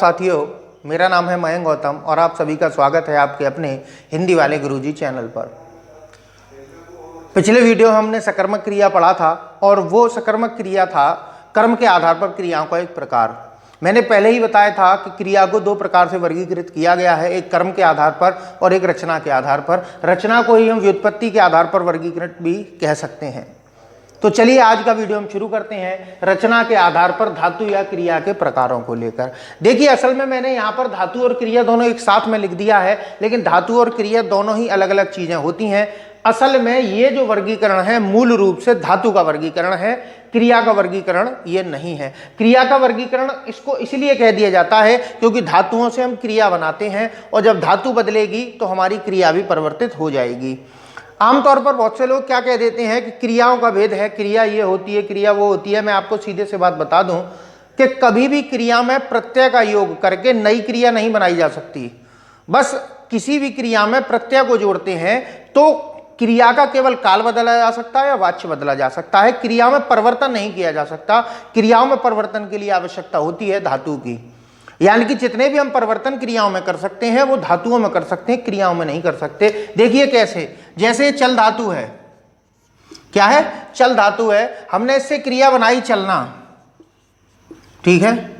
साथियों, मेरा नाम है मयंक गौतम और आप सभी का स्वागत है आपके अपने हिंदी वाले गुरुजी चैनल पर। पिछले वीडियो हमने सकर्मक क्रिया पढ़ा था और वो सकर्मक क्रिया था कर्म के आधार पर क्रियाओं का एक प्रकार। मैंने पहले ही बताया था कि क्रिया को दो प्रकार से वर्गीकृत किया गया है, एक कर्म के आधार पर और एक रचना के आधार पर। रचना को ही हम व्युत्पत्ति के आधार पर वर्गीकृत भी कह सकते हैं। तो चलिए आज का वीडियो हम शुरू करते हैं रचना के आधार पर धातु या क्रिया के प्रकारों को लेकर। देखिए, असल में मैंने यहाँ पर धातु और क्रिया दोनों एक साथ में लिख दिया है, लेकिन धातु और क्रिया दोनों ही अलग अलग चीजें होती हैं। असल में ये जो वर्गीकरण है मूल रूप से धातु का वर्गीकरण है, क्रिया का वर्गीकरण ये नहीं है। क्रिया का वर्गीकरण इसको इसलिए कह दिया जाता है क्योंकि धातुओं से हम क्रिया बनाते हैं और जब धातु बदलेगी तो हमारी क्रिया भी परिवर्तित हो जाएगी। आमतौर पर बहुत से लोग क्या कह देते हैं कि क्रियाओं का भेद है, क्रिया ये होती है, क्रिया वो होती है। मैं आपको सीधे से बात बता दूं कि कभी भी क्रिया में प्रत्यय का योग करके नई क्रिया नहीं बनाई जा सकती। बस किसी भी क्रिया में प्रत्यय को जोड़ते हैं तो क्रिया का केवल काल बदला जा सकता है या वाच्य बदला जा सकता है। क्रिया में परिवर्तन नहीं किया जा सकता। क्रियाओं में परिवर्तन के लिए आवश्यकता होती है धातु की, यानी कि जितने भी हम परिवर्तन क्रियाओं में कर सकते हैं वो धातुओं में कर सकते हैं, क्रियाओं में नहीं कर सकते। देखिए कैसे, जैसे चल धातु है, क्या है? चल धातु है। हमने इससे क्रिया बनाई चलना, ठीक है।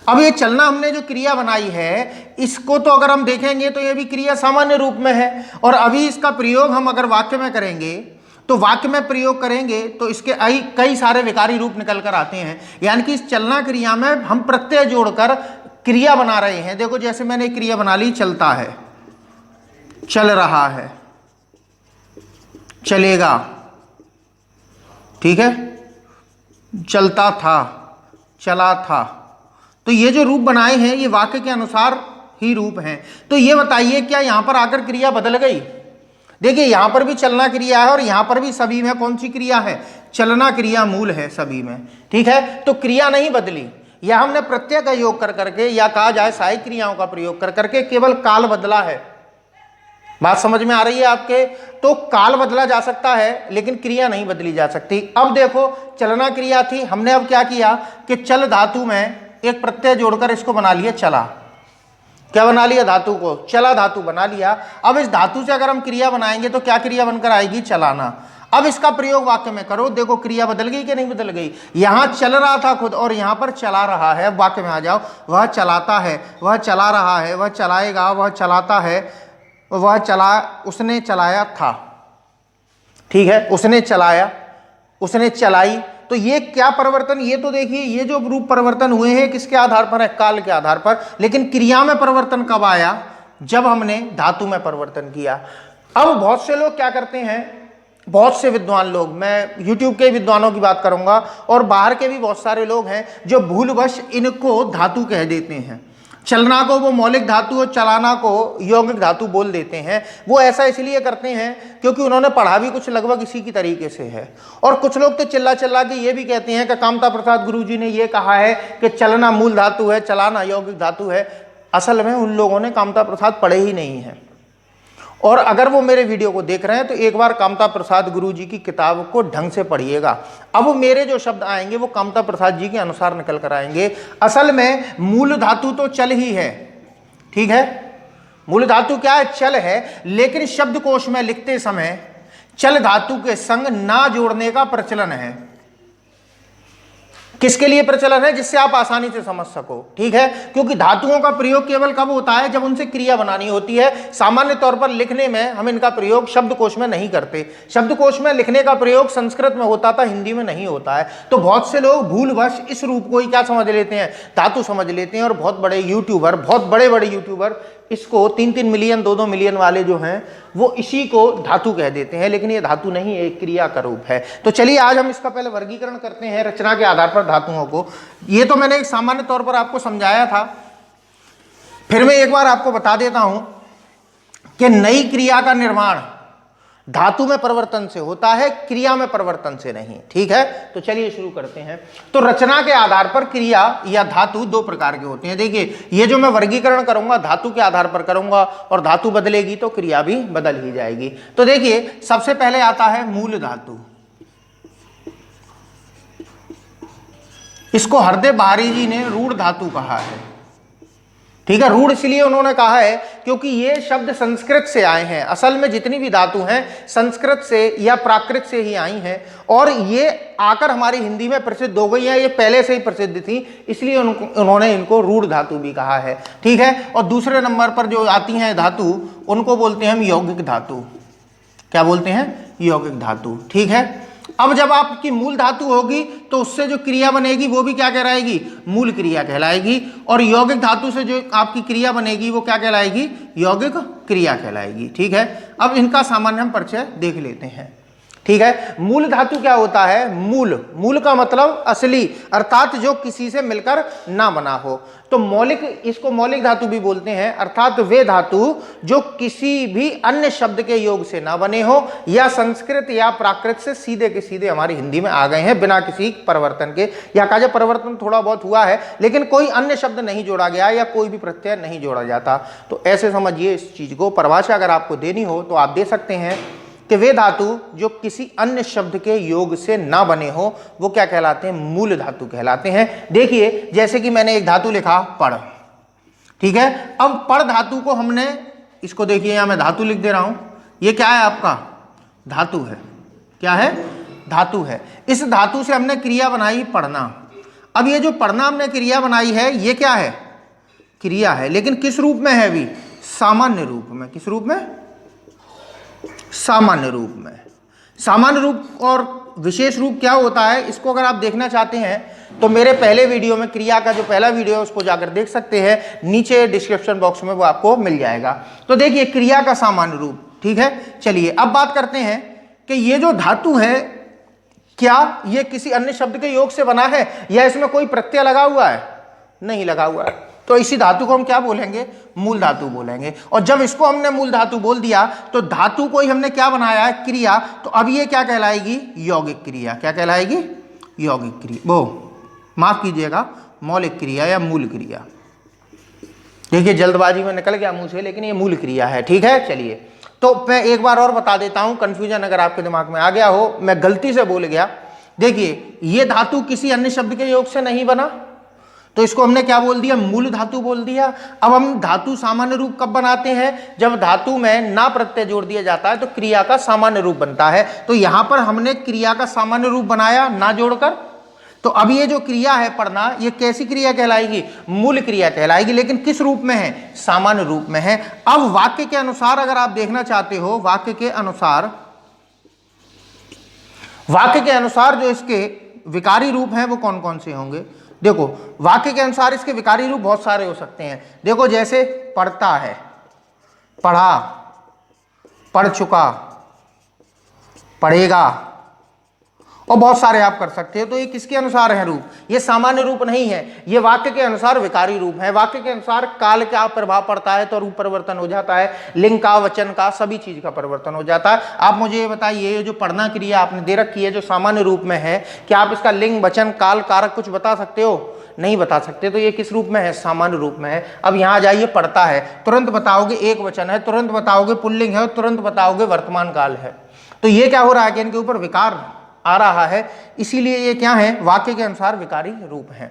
अब ये चलना हमने जो क्रिया बनाई है इसको तो अगर हम देखेंगे तो ये भी क्रिया सामान्य रूप में है और अभी इसका प्रयोग हम अगर वाक्य में करेंगे तो वाक्य में प्रयोग करेंगे तो इसके कई सारे विकारी रूप निकल कर आते हैं। यानी कि इस चलना क्रिया में हम प्रत्यय जोड़कर क्रिया बना रहे हैं। देखो, जैसे मैंने क्रिया बना ली, चलता है, चल रहा है, चलेगा, ठीक है, चलता था, चला था। तो ये जो रूप बनाए हैं ये वाक्य के अनुसार ही रूप हैं। तो ये बताइए क्या यहां पर आकर क्रिया बदल गई? देखिए, यहां पर भी चलना क्रिया है और यहां पर भी सभी में कौन सी क्रिया है? चलना क्रिया मूल है सभी में, ठीक है। तो क्रिया नहीं बदली, या हमने प्रत्यय का योग कर करके या कहा जाए सहायक क्रियाओं का प्रयोग कर करके केवल काल बदला है। बात समझ में आ रही है आपके? तो काल बदला जा सकता है लेकिन क्रिया नहीं बदली जा सकती। अब देखो, चलना क्रिया थी, हमने अब क्या किया कि चल धातु में एक प्रत्यय जोड़कर इसको बना लिया चला। क्या बना लिया? धातु को चला धातु बना लिया। अब इस धातु से अगर हम क्रिया बनाएंगे तो क्या क्रिया बनकर आएगी? चलाना। अब इसका प्रयोग वाक्य में करो, देखो क्रिया बदल गई कि नहीं बदल गई? यहां चल रहा था खुद और यहां पर चला रहा है। वाक्य में आ जाओ, वह चलाता है, वह चला रहा है, वह चलाएगा, वह चलाता है, वह चला, उसने चलाया था, ठीक है, उसने चलाया, उसने चलाई। तो ये क्या परिवर्तन? ये तो देखिए, ये जो रूप परिवर्तन हुए हैं किसके आधार पर है? काल के आधार पर। लेकिन क्रिया में परिवर्तन कब आया? जब हमने धातु में परिवर्तन किया। अब बहुत से लोग क्या करते हैं, बहुत से विद्वान लोग, मैं YouTube के विद्वानों की बात करूंगा और बाहर के भी बहुत सारे लोग हैं जो भूलवश इनको धातु कह देते हैं। चलना को वो मौलिक धातु और चलाना को यौगिक धातु बोल देते हैं। वो ऐसा इसलिए करते हैं क्योंकि उन्होंने पढ़ा भी कुछ लगभग इसी की तरीके से है। और कुछ लोग तो चिल्ला चिल्ला के ये भी कहते हैं कि कामता प्रसाद गुरुजी ने ये कहा है कि चलना मूल धातु है, चलाना यौगिक धातु है। असल में उन लोगों ने कामता प्रसाद पढ़े ही नहीं है, और अगर वो मेरे वीडियो को देख रहे हैं तो एक बार कामता प्रसाद गुरुजी की किताब को ढंग से पढ़िएगा। अब मेरे जो शब्द आएंगे वो कामता प्रसाद जी के अनुसार निकल कर आएंगे। असल में मूल धातु तो चल ही है, ठीक है। मूल धातु क्या है? चल है। लेकिन शब्दकोश में लिखते समय चल धातु के संग ना जोड़ने का प्रचलन है। किसके लिए प्रचलन है? जिससे आप आसानी से समझ सको, ठीक है। क्योंकि धातुओं का प्रयोग केवल कब होता है? जब उनसे क्रिया बनानी होती है। सामान्य तौर पर लिखने में हम इनका प्रयोग शब्दकोश में नहीं करते। शब्दकोश में लिखने का प्रयोग संस्कृत में होता था, हिंदी में नहीं होता है। तो बहुत से लोग भूलवश इस रूप को ही क्या समझ लेते हैं? धातु समझ लेते हैं। और बहुत बड़े यूट्यूबर, बहुत बड़े बड़े यूट्यूबर इसको 3-3 मिलियन 2-2 मिलियन वाले जो हैं वो इसी को धातु कह देते हैं, लेकिन ये धातु नहीं है, एक क्रिया का रूप है। तो चलिए आज हम इसका पहले वर्गीकरण करते हैं रचना के आधार पर धातुओं को। ये तो मैंने एक सामान्य तौर पर आपको समझाया था, फिर मैं एक बार आपको बता देता हूं कि नई क्रिया का निर्माण धातु में परिवर्तन से होता है, क्रिया में परिवर्तन से नहीं, ठीक है। तो चलिए शुरू करते हैं। तो रचना के आधार पर क्रिया या धातु दो प्रकार के होते हैं। देखिए, ये जो मैं वर्गीकरण करूंगा धातु के आधार पर करूंगा और धातु बदलेगी तो क्रिया भी बदल ही जाएगी। तो देखिए, सबसे पहले आता है मूल धातु। इसको हरदेव बहारी जी ने रूढ़ धातु कहा है। ठीक है। रूढ़ इसलिए उन्होंने कहा है क्योंकि ये शब्द संस्कृत से आए हैं। असल में जितनी भी धातु हैं संस्कृत से या प्राकृत से ही आई हैं और ये आकर हमारी हिंदी में प्रसिद्ध हो गई हैं। ये पहले से ही प्रसिद्ध थी, इसलिए उन्होंने इनको रूढ़ धातु भी कहा है। ठीक है। और दूसरे नंबर पर जो आती हैं धातु, उनको बोलते हैं हम यौगिक धातु। क्या बोलते हैं? यौगिक धातु। ठीक है। अब जब आपकी मूल धातु होगी तो उससे जो क्रिया बनेगी वो भी क्या कहलाएगी? मूल क्रिया कहलाएगी। और यौगिक धातु से जो आपकी क्रिया बनेगी वो क्या कहलाएगी? यौगिक क्रिया कहलाएगी। ठीक है। अब इनका सामान्य हम परिचय देख लेते हैं। ठीक है। मूल धातु क्या होता है? मूल का मतलब असली, अर्थात जो किसी से मिलकर ना बना हो। तो मौलिक, इसको मौलिक धातु भी बोलते हैं, अर्थात वे धातु जो किसी भी अन्य शब्द के योग से ना बने हो या संस्कृत या प्राकृत से सीधे के सीधे हमारी हिंदी में आ गए हैं बिना किसी परिवर्तन के। या कहा जाए परिवर्तन थोड़ा बहुत हुआ है लेकिन कोई अन्य शब्द नहीं जोड़ा गया या कोई भी प्रत्यय नहीं जोड़ा जाता। तो ऐसे समझिए इस चीज को। परिभाषा अगर आपको देनी हो तो आप दे सकते हैं कि वे धातु जो किसी अन्य शब्द के योग से ना बने हो वो क्या कहलाते हैं? मूल धातु कहलाते हैं। देखिए जैसे कि मैंने एक धातु लिखा पड़। ठीक है। अब पड़ धातु को हमने, इसको देखिए यहां मैं धातु लिख दे रहा हूं। ये क्या है? आपका धातु है। क्या है? धातु है। इस धातु से हमने क्रिया बनाई पढ़ना। अब ये जो पढ़ना हमने क्रिया बनाई है ये क्या है? क्रिया है। लेकिन किस रूप में है? अभी सामान्य रूप में। किस रूप में? सामान्य रूप में। सामान्य रूप और विशेष रूप क्या होता है, इसको अगर आप देखना चाहते हैं तो मेरे पहले वीडियो में, क्रिया का जो पहला वीडियो है उसको जाकर देख सकते हैं, नीचे डिस्क्रिप्शन बॉक्स में वो आपको मिल जाएगा। तो देखिए क्रिया का सामान्य रूप। ठीक है। चलिए अब बात करते हैं कि ये जो धातु है क्या ये किसी अन्य शब्द के योग से बना है या इसमें कोई प्रत्यय लगा हुआ है? नहीं लगा हुआ है। तो इसी धातु को हम क्या बोलेंगे? मूल धातु बोलेंगे। और जब इसको हमने मूल धातु बोल दिया तो धातु को ही हमने क्या बनाया है? क्रिया। तो अब ये क्या कहलाएगी? यौगिक क्रिया। क्या कहलाएगी? यौगिक क्रिया। वो माफ कीजिएगा, मौलिक क्रिया या मूल क्रिया। देखिए जल्दबाजी में निकल गया मुंह से, लेकिन ये मूल क्रिया है। ठीक है। चलिए तो मैं एक बार और बता देता हूं, कंफ्यूजन अगर आपके दिमाग में आ गया हो, मैं गलती से बोल गया। देखिए ये धातु किसी अन्य शब्द के योग से नहीं बना तो इसको हमने क्या बोल दिया? मूल धातु बोल दिया। अब हम धातु सामान्य रूप कब बनाते हैं? जब धातु में ना प्रत्यय जोड़ दिया जाता है तो क्रिया का सामान्य रूप बनता है। तो यहां पर हमने क्रिया का सामान्य रूप बनाया ना जोड़कर। तो अब ये जो क्रिया है पढ़ना, ये कैसी क्रिया कहलाएगी? मूल क्रिया कहलाएगी। लेकिन किस रूप में है? सामान्य रूप में है। अब वाक्य के अनुसार अगर आप देखना चाहते हो, वाक्य के अनुसार जो इसके विकारी रूप हैं वो कौन कौन से होंगे? देखो वाक्य के अनुसार इसके विकारी रूप बहुत सारे हो सकते हैं। देखो जैसे पढ़ता है, पढ़ा, पढ़ चुका, पढ़ेगा, और बहुत सारे आप कर सकते हो। तो ये किसके अनुसार है रूप? ये सामान्य रूप नहीं है, ये वाक्य के अनुसार विकारी रूप है। वाक्य के अनुसार काल का प्रभाव पड़ता है तो रूप परिवर्तन हो जाता है, लिंग का, वचन का, सभी चीज का परिवर्तन हो जाता है। आप मुझे ये बताइए, ये जो पढ़ना क्रिया आपने दे रखी है जो सामान्य रूप में है, क्या आप इसका लिंग, वचन, काल, कारक कुछ बता सकते हो? नहीं बता सकते। तो ये किस रूप में है? सामान्य रूप में है। अब यहाँ जाइए, पढ़ता है, तुरंत बताओगे एक वचन है, तुरंत बताओगे पुल्लिंग है, तुरंत बताओगे वर्तमान काल है। तो ये क्या हो रहा है कि इनके ऊपर विकार आ रहा है, इसीलिए ये क्या है? वाक्य के अनुसार विकारी रूप है,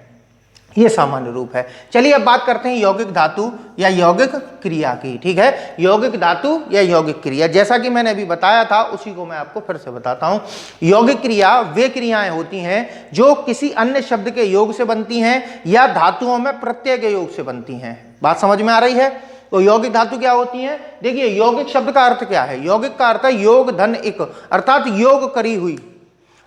ये सामान्य रूप है। चलिए अब बात करते हैं यौगिक धातु या यौगिक क्रिया की। ठीक है। यौगिक धातु या यौगिक क्रिया, जैसा कि मैंने अभी बताया था उसी को मैं आपको फिर से बताता हूं। यौगिक क्रिया वे क्रियाएं होती हैं जो किसी अन्य शब्द के योग से बनती हैं या धातुओं में प्रत्यय के योग से बनती हैं। बात समझ में आ रही है? तो यौगिक धातु क्या होती हैं? देखिए यौगिक शब्द का अर्थ क्या है? यौगिक का अर्थ है योग धन इक, अर्थात योग करी हुई,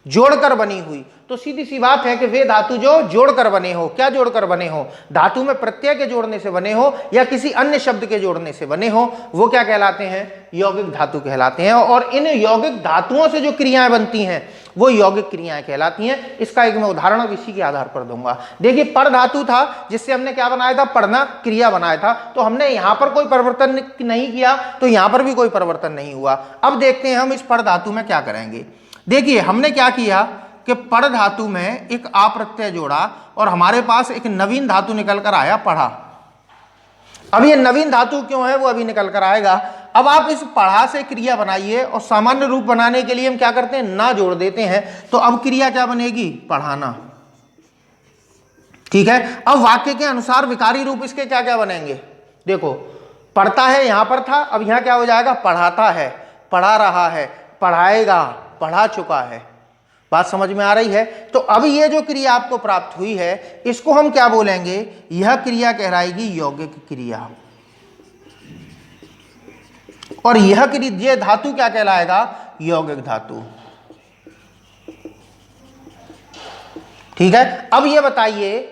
जोड़कर बनी हुई। तो सीधी सी बात है कि वे धातु जो जोड़कर बने हो, क्या जोड़कर बने हो? धातु में प्रत्यय के जोड़ने से बने हो या किसी अन्य शब्द के जोड़ने से बने हो, वो क्या कहलाते हैं? यौगिक धातु कहलाते हैं। और इन यौगिक धातुओं से जो क्रियाएं बनती हैं वो यौगिक क्रियाएं कहलाती हैं। इसका एक मैं उदाहरण अब इसी के आधार पर दूंगा। देखिए पढ़ धातु था जिससे हमने क्या बनाया था? पढ़ना क्रिया बनाया था। तो हमने यहां पर कोई परिवर्तन नहीं किया तो यहां पर भी कोई परिवर्तन नहीं हुआ। अब देखते हैं हम इस पढ़ धातु में क्या करेंगे। देखिए हमने क्या किया कि पढ़ धातु में एक आ प्रत्यय जोड़ा और हमारे पास एक नवीन धातु निकल कर आया, पढ़ा। अब ये नवीन धातु क्यों है वो अभी निकल कर आएगा। अब आप इस पढ़ा से क्रिया बनाइए और सामान्य रूप बनाने के लिए हम क्या करते हैं? ना जोड़ देते हैं। तो अब क्रिया क्या बनेगी? पढ़ाना। ठीक है। अब वाक्य के अनुसार विकारी रूप इसके क्या क्या बनेंगे, देखो पढ़ता है यहां पर था, अब यहां क्या हो जाएगा, पढ़ाता है, पढ़ा रहा है, पढ़ाएगा, पढ़ा चुका है। बात समझ में आ रही है। तो अब ये जो क्रिया आपको प्राप्त हुई है इसको हम क्या बोलेंगे, यह क्रिया कहलाएगी यौगिक क्रिया, और यह क्रिया, ये धातु क्या कहलाएगा, यौगिक धातु। ठीक है। अब ये बताइए,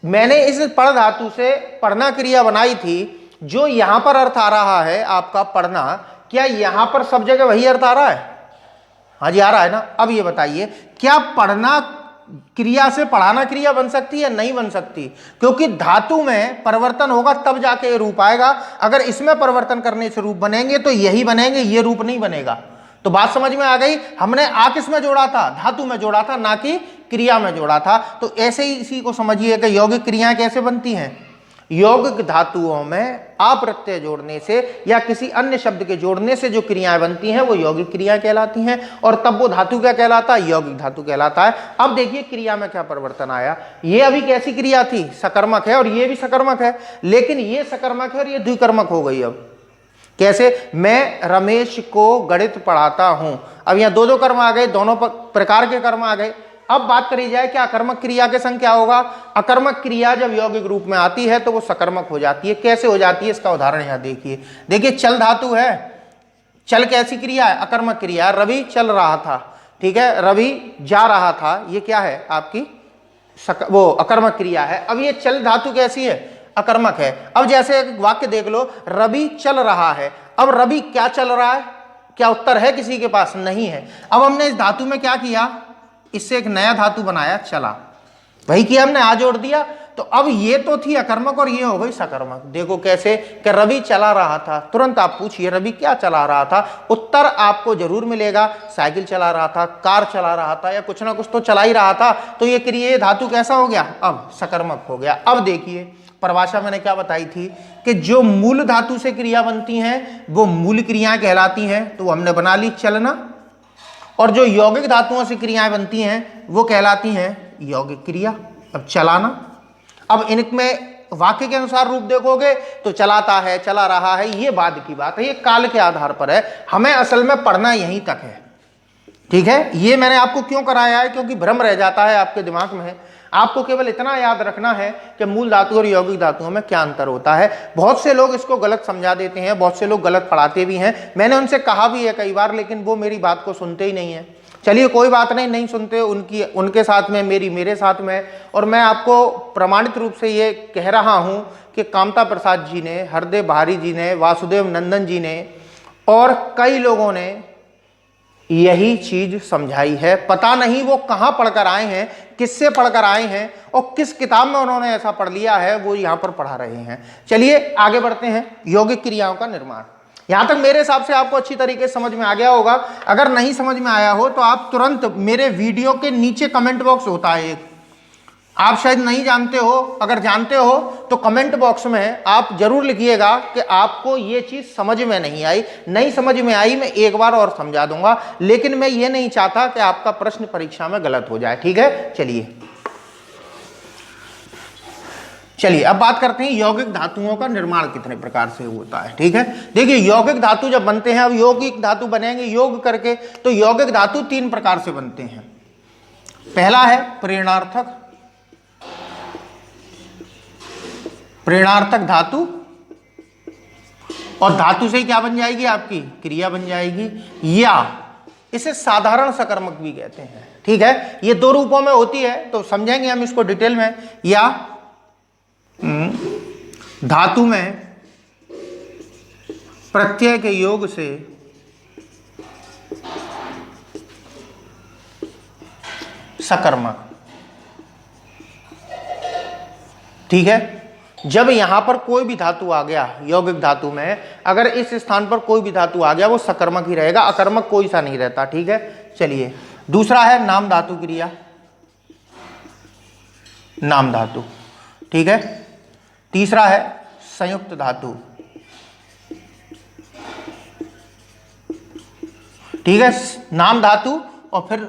मैंने इस पढ़ धातु से पढ़ना क्रिया बनाई थी, जो यहां पर अर्थ आ रहा है आपका पढ़ना, क्या यहां पर सब जगह वही अर्थ आ रहा है, हाँ जी आ रहा है ना। अब ये बताइए, क्या पढ़ना क्रिया से पढ़ाना क्रिया बन सकती है, नहीं बन सकती, क्योंकि धातु में परिवर्तन होगा तब जाके ये रूप आएगा। अगर इसमें परिवर्तन करने से रूप बनेंगे तो यही बनेंगे, ये रूप नहीं बनेगा। तो बात समझ में आ गई। हमने आ किस में जोड़ा था, धातु में जोड़ा था, ना कि क्रिया में जोड़ा था। तो ऐसे ही इसी को समझिए कि यौगिक क्रियाएं कैसे बनती हैं, यौगिक धातुओं में आ प्रत्यय जोड़ने से या किसी अन्य शब्द के जोड़ने से जो क्रियाएं बनती हैं वो यौगिक क्रियाएं कहलाती हैं, और तब वो धातु क्या कहलाता है, यौगिक धातु कहलाता है। अब देखिए क्रिया में क्या परिवर्तन आया, ये अभी कैसी क्रिया थी, सकर्मक है, और ये भी सकर्मक है, लेकिन ये सकर्मक है और ये द्विकर्मक हो गई। अब कैसे, मैं रमेश को गणित पढ़ाता हूं, अब यहां दो दो कर्म आ गए, दोनों प्रकार के कर्म आ गए। अब बात करी जाए कि अकर्मक क्रिया के संग क्या होगा, अकर्मक क्रिया जब यौगिक रूप में आती है तो वो सकर्मक हो जाती है। कैसे हो जाती है, इसका उदाहरण यहां देखिए। देखिए चल धातु है, चल कैसी क्रिया है, अकर्मक क्रिया। रवि चल रहा था, ठीक है, रवि जा रहा था, ये क्या है आपकी वो अकर्मक क्रिया है। अब ये चल धातु कैसी है, अकर्मक है। अब जैसे एक वाक्य देख लो, रवि चल रहा है, अब रवि क्या चल रहा है, क्या उत्तर है किसी के पास, नहीं है। अब हमने इस धातु में क्या किया, इससे एक नया धातु बनाया, चला, वही किया हमने, आ जोड़ दिया। तो अब ये तो थी अकर्मक और ये हो गई सकर्मक। देखो कैसे, कि रवि चला रहा था, तुरंत आप पूछिए रवि क्या चला रहा था, उत्तर आपको जरूर मिलेगा, साइकिल चला रहा था, कार चला रहा था, या कुछ ना कुछ तो चला ही रहा था। तो ये क्रिया धातु कैसा हो गया, अब सकर्मक हो गया। अब देखिए परिभाषा मैंने क्या बताई थी कि जो मूल धातु से क्रिया बनती हैं वो मूल क्रियाएं कहलाती हैं, तो हमने बना ली चलना, और जो यौगिक धातुओं से क्रियाएं बनती हैं वो कहलाती हैं यौगिक क्रिया। अब चलाना, अब इनमें वाक्य के अनुसार रूप देखोगे तो चलाता है, चला रहा है, ये बाद की बात है, ये काल के आधार पर है, हमें असल में पढ़ना यहीं तक है। ठीक है, ये मैंने आपको क्यों कराया है, क्योंकि भ्रम रह जाता है आपके दिमाग में। आपको केवल इतना याद रखना है कि मूल धातु और यौगिक धातुओं में क्या अंतर होता है। बहुत से लोग इसको गलत समझा देते हैं, बहुत से लोग गलत पढ़ाते भी हैं, मैंने उनसे कहा भी है कई बार, लेकिन वो मेरी बात को सुनते ही नहीं है। चलिए कोई बात नहीं, नहीं सुनते, उनके साथ में मेरी मेरे साथ में। और मैं आपको प्रमाणित रूप से ये कह रहा हूँ कि कामता प्रसाद जी ने, हरदेव बहारी जी ने, वासुदेव नंदन जी ने और कई लोगों ने यही चीज समझाई है। पता नहीं वो कहाँ पढ़कर आए हैं, किससे पढ़कर आए हैं, और किस किताब में उन्होंने ऐसा पढ़ लिया है, वो यहाँ पर पढ़ा रहे हैं। चलिए आगे बढ़ते हैं, यौगिक क्रियाओं का निर्माण। यहाँ तक मेरे हिसाब से आपको अच्छी तरीके से समझ में आ गया होगा। अगर नहीं समझ में आया हो तो आप तुरंत मेरे वीडियो के नीचे कमेंट बॉक्स होता है एक, आप शायद नहीं जानते हो, अगर जानते हो तो कमेंट बॉक्स में आप जरूर लिखिएगा कि आपको ये चीज़ समझ में नहीं आई। नहीं समझ में आई, मैं एक बार और समझा दूंगा, लेकिन मैं ये नहीं चाहता कि आपका प्रश्न परीक्षा में गलत हो जाए। ठीक है, चलिए अब बात करते हैं यौगिक धातुओं का निर्माण कितने प्रकार से होता है। ठीक है, देखिए यौगिक धातु जब बनते हैं, अब यौगिक धातु बनेंगे योग करके, तो यौगिक धातु तीन प्रकार से बनते हैं। पहला है प्रेरणार्थक, प्रेरणार्थक धातु, और धातु से क्या बन जाएगी आपकी क्रिया बन जाएगी, या इसे साधारण सकर्मक भी कहते हैं। ठीक है, ये दो रूपों में होती है, तो समझेंगे हम इसको डिटेल में। या धातु में प्रत्यय के योग से सकर्मक। ठीक है, जब यहां पर कोई भी धातु आ गया यौगिक धातु में, अगर इस स्थान पर कोई भी धातु आ गया वो सकर्मक ही रहेगा, अकर्मक कोई सा नहीं रहता। ठीक है, चलिए दूसरा है नाम धातु क्रिया, नाम धातु। ठीक है, तीसरा है संयुक्त धातु। ठीक है, नाम धातु और फिर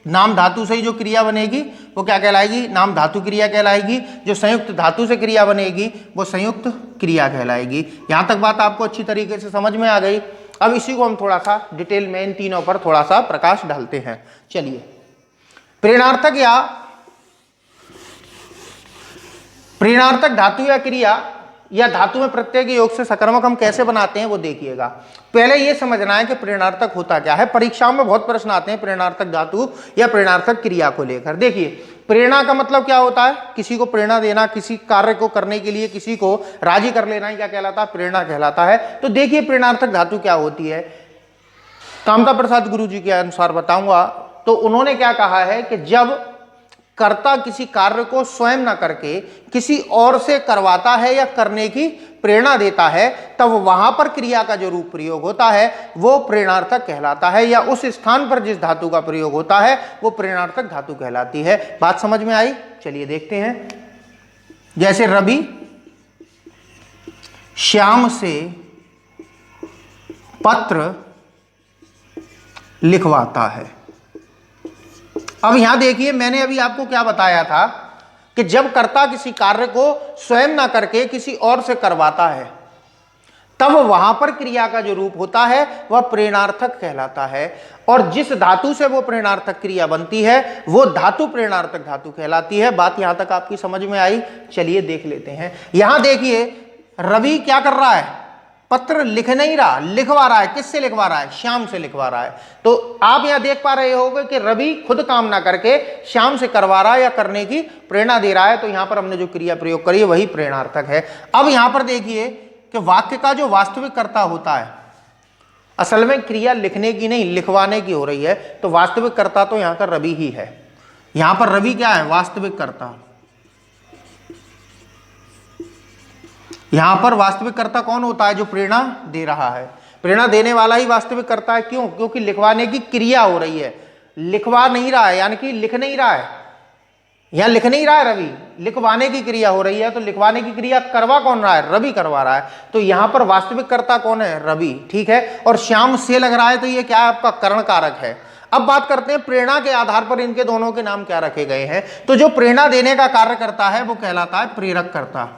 नाम धातु से ही जो क्रिया बनेगी वो क्या कहलाएगी, नाम धातु क्रिया कहलाएगी। जो संयुक्त धातु से क्रिया बनेगी वो संयुक्त क्रिया कहलाएगी। यहां तक बात आपको अच्छी तरीके से समझ में आ गई। अब इसी को हम थोड़ा सा डिटेल में इन तीनों पर थोड़ा सा प्रकाश डालते हैं। चलिए, प्रेरणार्थक धातु या क्रिया या धातु में प्रत्यय के योग से सकर्मक हम कैसे बनाते हैं वो देखिएगा। पहले ये समझना है कि प्रेरणार्थक होता क्या है। परीक्षाओं में बहुत प्रश्न आते हैं प्रेरणार्थक धातु या प्रेरणार्थक क्रिया को लेकर। देखिए, प्रेरणा का मतलब क्या होता है, किसी को प्रेरणा देना, किसी कार्य को करने के लिए किसी को राजी कर लेना ही क्या कहलाता है, प्रेरणा कहलाता है। तो देखिए प्रेरणार्थक धातु क्या होती है, कामता प्रसाद गुरु जी के अनुसार बताऊंगा। तो उन्होंने क्या कहा है कि जब कर्ता किसी कार्य को स्वयं न करके किसी और से करवाता है या करने की प्रेरणा देता है, तब वहां पर क्रिया का जो रूप प्रयोग होता है वो प्रेरणार्थक कहलाता है, या उस स्थान पर जिस धातु का प्रयोग होता है वो प्रेरणार्थक धातु कहलाती है। बात समझ में आई? चलिए देखते हैं। जैसे रवि श्याम से पत्र लिखवाता है। अब यहां देखिए, मैंने अभी आपको क्या बताया था कि जब कर्ता किसी कार्य को स्वयं ना करके किसी और से करवाता है, तब वहां पर क्रिया का जो रूप होता है वह प्रेरणार्थक कहलाता है। और जिस धातु से वो प्रेरणार्थक क्रिया बनती है वो धातु प्रेरणार्थक धातु कहलाती है। बात यहां तक आपकी समझ में आई? चलिए देख लेते हैं। यहां देखिए, रवि क्या कर रहा है, पत्र लिख नहीं रहा, लिखवा रहा है। किससे लिखवा रहा है? श्याम से लिखवा रहा है। तो आप यहां देख पा रहे होगे कि रवि खुद काम ना करके श्याम से करवा रहा है या करने की प्रेरणा दे रहा है। तो यहां पर हमने जो क्रिया प्रयोग करी है वही प्रेरणार्थक है। अब यहां पर देखिए कि वाक्य का जो वास्तविक कर्ता होता है, असल में क्रिया लिखने की नहीं लिखवाने की हो रही है, तो वास्तविक कर्ता तो यहां का रवि ही है। यहां पर रवि क्या है? वास्तविक कर्ता। यहां पर वास्तविक कर्ता कौन होता है? जो प्रेरणा दे रहा है। प्रेरणा देने वाला ही वास्तविक कर्ता है। क्यों? क्योंकि लिखवाने की क्रिया हो रही है, लिखवा नहीं रहा है, यानी कि लिख नहीं रहा है। यहां लिख नहीं रहा है रवि, लिखवाने की क्रिया हो रही है। तो लिखवाने की क्रिया करवा कौन रहा है? रवि करवा रहा है। तो यहां पर वास्तविक कर्ता कौन है? रवि। ठीक है। और श्याम से लग रहा है, तो ये क्या है? आपका करण कारक है। अब बात करते हैं प्रेरणा के आधार पर इनके दोनों के नाम क्या रखे गए हैं। तो जो प्रेरणा देने का कार्य करता है वो कहलाता है प्रेरक कर्ता।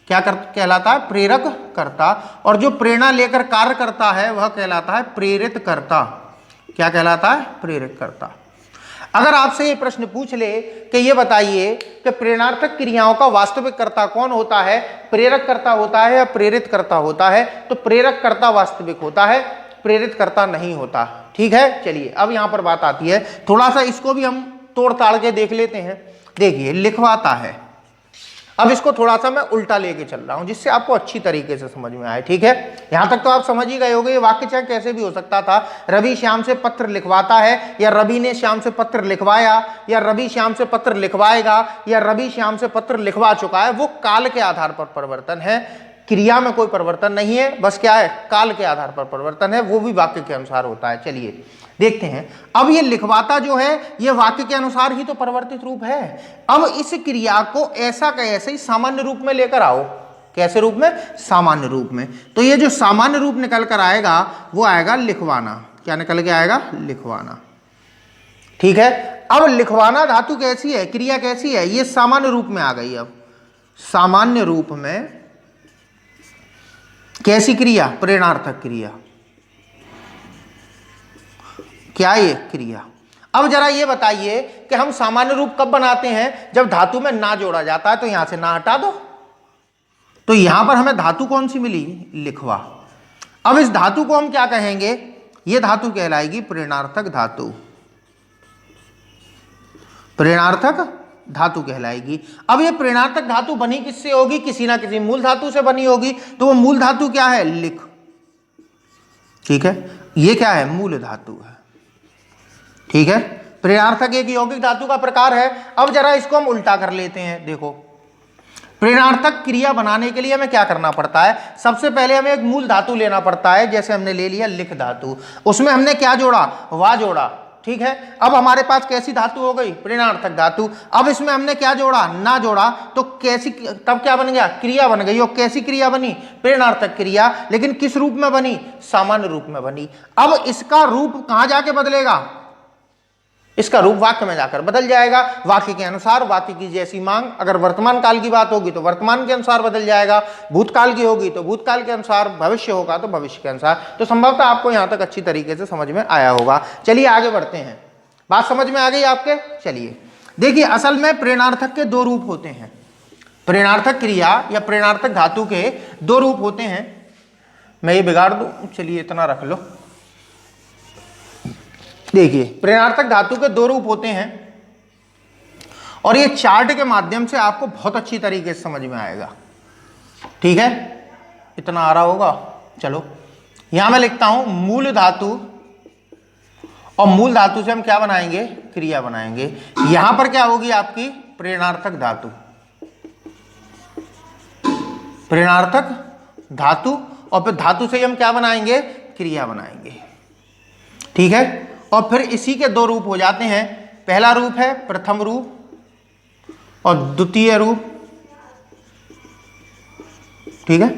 क्या कहलाता है? प्रेरक कर्ता। और जो प्रेरणा लेकर कार्य करता है वह कहलाता है प्रेरित कर्ता। क्या कहलाता है? प्रेरित कर्ता। अगर आपसे ये प्रश्न पूछ ले कि ये बताइए कि प्रेरणार्थक क्रियाओं का वास्तविक कर्ता कौन होता है, प्रेरक कर्ता होता है या प्रेरित कर्ता होता है, तो प्रेरक कर्ता वास्तविक होता है, प्रेरित कर्ता नहीं होता। ठीक है। चलिए, अब यहां पर बात आती है, थोड़ा सा इसको भी हम तोड़ ताड़ के देख लेते हैं। देखिए, लिखवाता है। अब इसको थोड़ा सा मैं उल्टा लेके चल रहा हूं जिससे आपको अच्छी तरीके से समझ में आए। ठीक है। यहां तक तो आप समझ ही गए होंगे। ये वाक्य चाहे कैसे भी हो सकता था। रवि श्याम से पत्र लिखवाता है, या रवि ने श्याम से पत्र लिखवाया, या रवि श्याम से पत्र लिखवाएगा, या रवि श्याम से पत्र लिखवा चुका है। वो काल के आधार पर परिवर्तन है, क्रिया में कोई परिवर्तन नहीं है। बस क्या है? काल के आधार पर परिवर्तन है, वो भी वाक्य के अनुसार होता है। चलिए देखते हैं। अब ये लिखवाता जो है ये वाक्य के अनुसार ही तो परिवर्तित रूप है। अब इस क्रिया को ऐसा का ऐसे ही सामान्य रूप में लेकर आओ। कैसे रूप में? सामान्य रूप में। तो ये जो सामान्य रूप निकल कर आएगा वो आएगा लिखवाना। क्या निकल के आएगा? लिखवाना। ठीक है। अब लिखवाना धातु कैसी है, क्रिया कैसी है? ये सामान्य रूप में आ गई। अब सामान्य रूप में कैसी क्रिया? प्रेरणार्थक क्रिया। क्या ये क्रिया? अब जरा ये बताइए कि हम सामान्य रूप कब बनाते हैं? जब धातु में ना जोड़ा जाता है। तो यहां से ना हटा दो। तो यहां पर हमें धातु कौन सी मिली? लिखवा। अब इस धातु को हम क्या कहेंगे? ये धातु कहलाएगी प्रेरणार्थक धातु। प्रेरणार्थक धातु कहलाएगी। अब ये प्रेरणार्थक धातु बनी किससे होगी? किसी ना किसी मूल धातु से बनी होगी। तो वो मूल धातु क्या है? लिख। ठीक है। ये क्या है? मूल धातु है। ठीक है। प्रेरणार्थक एक यौगिक धातु का प्रकार है। अब जरा इसको हम उल्टा कर लेते हैं। देखो, प्रेरणार्थक क्रिया बनाने के लिए हमें क्या करना पड़ता है? सबसे पहले हमें एक मूल धातु लेना पड़ता है। जैसे हमने ले लिया लिख धातु, उसमें हमने क्या जोड़ा? वा जोड़ा। ठीक है। अब हमारे पास कैसी धातु हो गई? प्रेरणार्थक धातु। अब इसमें हमने क्या जोड़ा? ना जोड़ा। तो कैसी, तब क्या बन गया? क्रिया बन गई। और कैसी क्रिया बनी? प्रेरणार्थक क्रिया। लेकिन किस रूप में बनी? सामान्य रूप में बनी। अब इसका रूप कहां जाके बदलेगा? इसका रूप वाक्य में जाकर बदल जाएगा। वाक्य के अनुसार, वाक्य की जैसी मांग। अगर वर्तमान काल की बात होगी तो वर्तमान के अनुसार बदल जाएगा, भूतकाल की होगी तो भूतकाल के अनुसार, भविष्य होगा तो भविष्य के अनुसार। तो संभवतः आपको यहां तक अच्छी तरीके से समझ में आया होगा। चलिए आगे बढ़ते हैं। बात समझ में आ गई आपके? चलिए देखिए, असल में प्रेरणार्थक के दो रूप होते हैं। प्रेरणार्थक क्रिया या प्रेरणार्थक धातु के दो रूप होते हैं। मैं ये बिगाड़ दूं, चलिए इतना रख लो। देखिए, प्रेरणार्थक धातु के दो रूप होते हैं और ये चार्ट के माध्यम से आपको बहुत अच्छी तरीके से समझ में आएगा। ठीक है, इतना आ रहा होगा। चलो यहां मैं लिखता हूं मूल धातु, और मूल धातु से हम क्या बनाएंगे? क्रिया बनाएंगे। यहां पर क्या होगी आपकी? प्रेरणार्थक धातु, प्रेरणार्थक धातु, और फिर धातु से हम क्या बनाएंगे? क्रिया बनाएंगे। ठीक है, और फिर इसी के दो रूप हो जाते हैं। पहला रूप है प्रथम रूप और द्वितीय रूप। ठीक है,